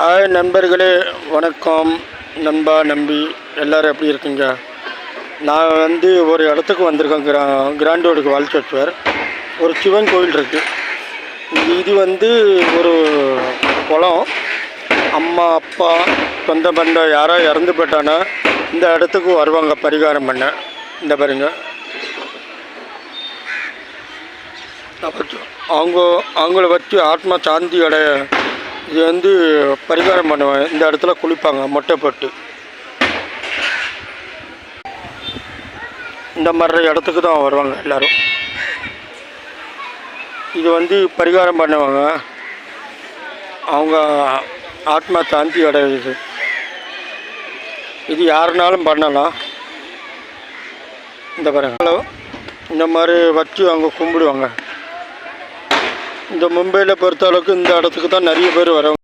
Hi நண்பர்களே, வணக்கம். நண்பா நம்பி எல்லோரும் எப்படி இருக்கீங்க? நான் ஒரு இடத்துக்கு வந்திருக்கேன். கிராண்டோடுக்கு வால்சோட்வர் ஒரு சிவன் கோவில் இருக்குது. இது ஒரு குளம். அம்மா அப்பா சொந்த பந்தம் யாரோ இறந்து போயிட்டானா இந்த இடத்துக்கு வருவாங்க பரிகாரம் பண்ண. இந்த பாருங்க, அவங்கள வச்சு ஆத்மா சாந்தி அடைய இது பரிகாரம் பண்ணுவேன். இந்த இடத்துல குளிப்பாங்க மொட்டை போட்டு. இந்த மாதிரி இடத்துக்கு தான் வருவாங்க எல்லோரும். இது பரிகாரம் பண்ணுவாங்க. அவங்க ஆத்மா சாந்தி அடையுது. இது யாருனாலும் பண்ணலாம். இந்த பாருங்க, இந்த மாதிரி வச்சு அவங்க கும்பிடுவாங்க. இந்த மும்பையில் பொறுத்த அளவுக்கு இந்த இடத்துக்கு தான் நிறைய பேர் வருவாங்க.